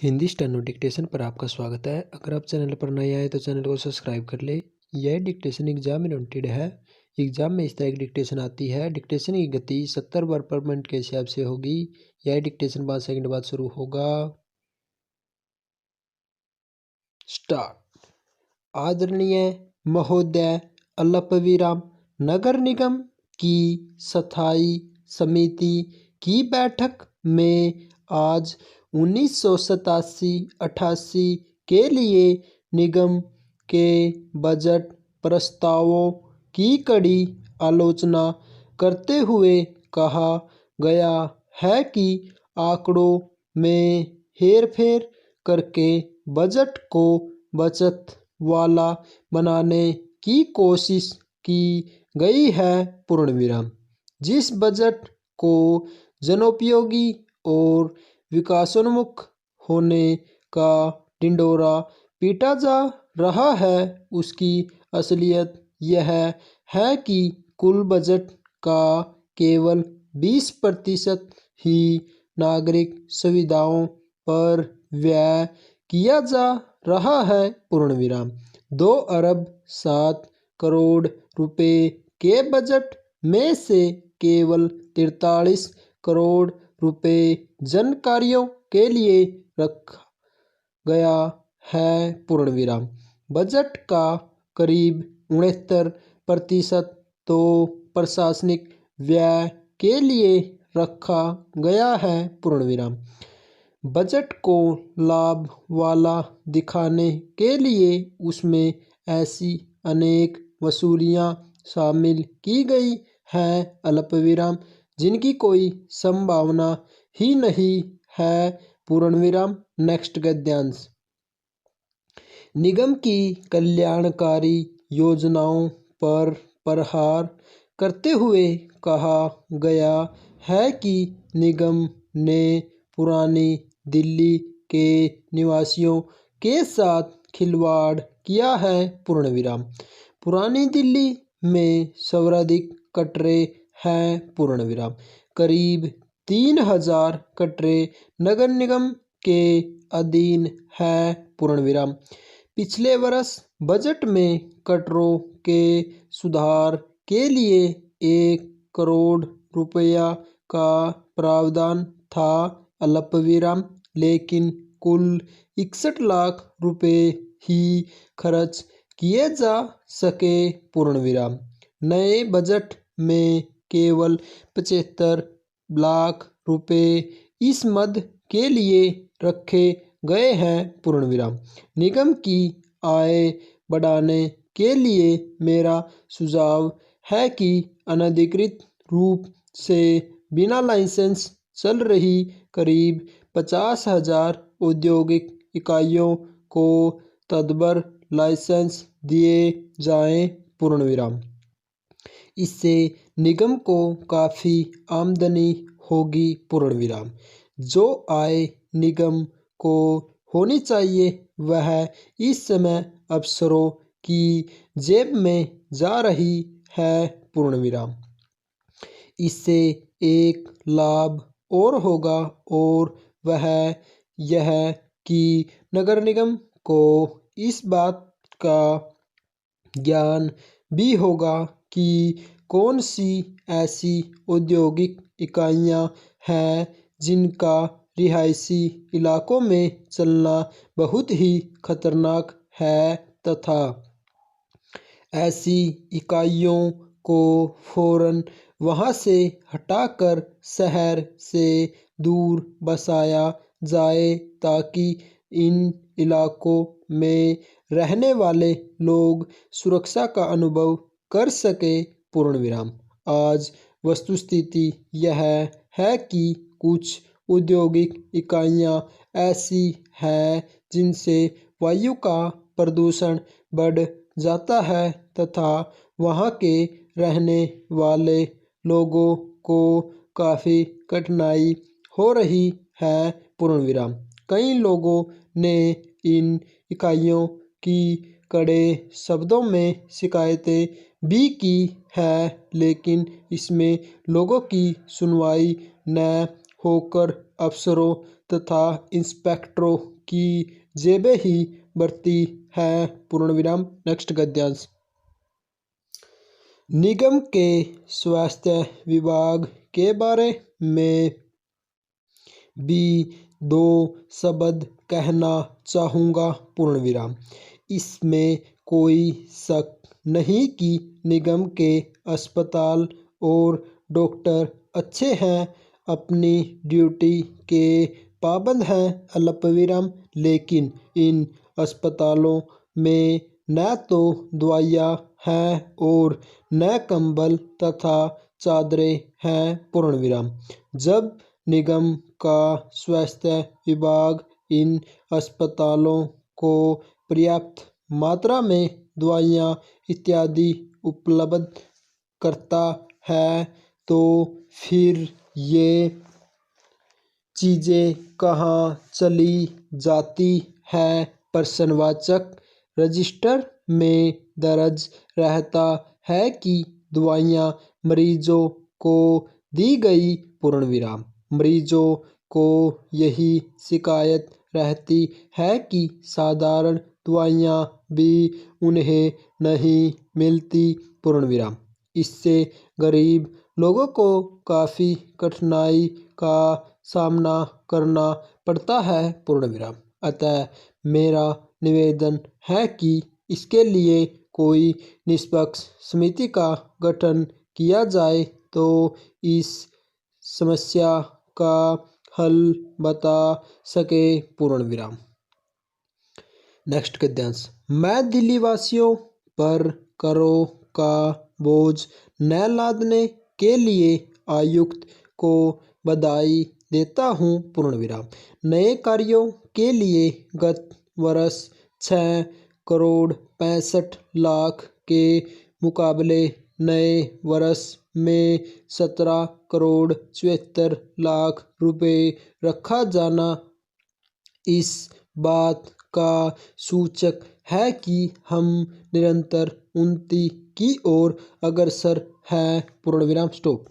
Hindi steno dictation पर आपका स्वागत है। अगर आप चैनल पर नए आए तो चैनल को सब्सक्राइब कर ले। यह डिक्टेशन एग्जाम ओरिएंटेड है। एग्जाम में इस तरह की डिक्टेशन आती है। डिक्टेशन की गति 70 वर्ड पर मिनट के हिसाब से होगी। यह डिक्टेशन 5 सेकंड बाद शुरू होगा। स्टार्ट। आदरणीय महोदय, अल्पविराम नगर निगम की स्थायी समिति की बैठक में आज 1987-88 के लिए निगम के बजट प्रस्तावों की कड़ी आलोचना करते हुए कहा गया है कि आंकड़ों में हेरफेर करके बजट को बचत वाला बनाने की कोशिश की गई है। पूर्णविराम। जिस बजट को जनोपयोगी और विकासोन्मुख होने का ढिंढोरा पीटा जा रहा है, उसकी असलियत यह है कि कुल बजट का केवल 20% ही नागरिक सुविधाओं पर व्यय किया जा रहा है। पूर्णविराम। 2 अरब 7 करोड़ रुपए के बजट में से केवल 43 करोड़ रुपए जन कार्यों के लिए रखा गया है। पूर्णविराम। बजट का करीब 69% तो प्रशासनिक व्यय के लिए रखा गया है। पूर्णविराम। बजट को लाभ वाला दिखाने के लिए उसमें ऐसी अनेक वसूलियां शामिल की गई हैं, अल्पविराम, जिनकी कोई संभावना ही नहीं है। पूर्णविराम। नेक्स्ट गद्यांश। निगम की कल्याणकारी योजनाओं पर प्रहार करते हुए कहा गया है कि निगम ने पुरानी दिल्ली के निवासियों के साथ खिलवाड़ किया है। पूर्णविराम। पुरानी दिल्ली में सर्वाधिक कटरे हैं। पूर्णविराम। करीब 3000 कटरे नगर निगम के अधीन है। पूर्णविराम। पिछले वर्ष बजट में कटरों के सुधार के लिए 1 करोड़ रुपया का प्रावधान था, अल्पविराम, लेकिन कुल 61 लाख रुपए ही खर्च किए जा सके। पूर्णविराम। नए बजट में केवल 75 लाख रुपए इस मद के लिए रखे गए हैं। पूर्णविराम। निगम की आय बढ़ाने के लिए मेरा सुझाव है कि अनधिकृत रूप से बिना लाइसेंस चल रही करीब 50,000 औद्योगिक इकाइयों को तदबर लाइसेंस दिए जाएं। पूर्णविराम। इससे निगम को काफ़ी आमदनी होगी। पूर्णविराम। जो आय निगम को होनी चाहिए वह इस समय अफसरों की जेब में जा रही है। पूर्णविराम। इससे एक लाभ और होगा और वह यह कि नगर निगम को इस बात का ज्ञान भी होगा कि कौन सी ऐसी औद्योगिक इकाइयां हैं जिनका रिहायशी इलाकों में चलना बहुत ही खतरनाक है तथा ऐसी इकाइयों को फौरन वहां से हटाकर शहर से दूर बसाया जाए ताकि इन इलाकों में रहने वाले लोग सुरक्षा का अनुभव कर सके। पूर्णविराम। आज वस्तुस्थिति यह है कि कुछ औद्योगिक इकाइयां ऐसी हैं जिनसे वायु का प्रदूषण बढ़ जाता है तथा वहां के रहने वाले लोगों को काफ़ी कठिनाई हो रही है। पूर्णविराम। कई लोगों ने इन इकाइयों की कड़े शब्दों में शिकायतें भी की है, लेकिन इसमें लोगों की सुनवाई न होकर अफसरों तथा इंस्पेक्टरों की जेबें ही भरती हैं। पूर्ण विराम। नेक्स्ट गद्यांश। निगम के स्वास्थ्य विभाग के बारे में भी दो शब्द कहना चाहूँगा। पूर्ण विराम। इसमें कोई शक नहीं कि निगम के अस्पताल और डॉक्टर अच्छे हैं, अपनी ड्यूटी के पाबंद हैं, अल्पविराम। लेकिन इन अस्पतालों में न तो दवाइयाँ हैं और न कंबल तथा चादरें हैं। पूर्ण विराम। जब निगम का स्वास्थ्य विभाग इन अस्पतालों को पर्याप्त मात्रा में दवाइयाँ इत्यादि उपलब्ध करता है तो फिर ये चीज़ें कहाँ चली जाती हैं? प्रश्नवाचक। रजिस्टर में दर्ज रहता है कि दवाइयाँ मरीजों को दी गई। पूर्ण विराम। मरीजों को यही शिकायत रहती है कि साधारण दवाइयाँ भी उन्हें नहीं मिलती। पूर्ण विराम। इससे गरीब लोगों को काफ़ी कठिनाई का सामना करना पड़ता है। पूर्ण विराम। अतः मेरा निवेदन है कि इसके लिए कोई निष्पक्ष समिति का गठन किया जाए तो इस समस्या का हल बता सके। पूर्ण विराम। नेक्स्ट गद्यांश। मैं दिल्ली वासियों पर करों का बोझ न लादने के लिए आयुक्त को बधाई देता हूँ। पूर्ण विराम। नए कार्यों के लिए गत वर्ष 6,65,00,000 के मुकाबले नए वर्ष में 17,74,00,000 रुपये रखा जाना इस बात का सूचक है कि हम निरंतर उन्नति की ओर अग्रसर हैं। पूर्ण विराम। स्टॉप।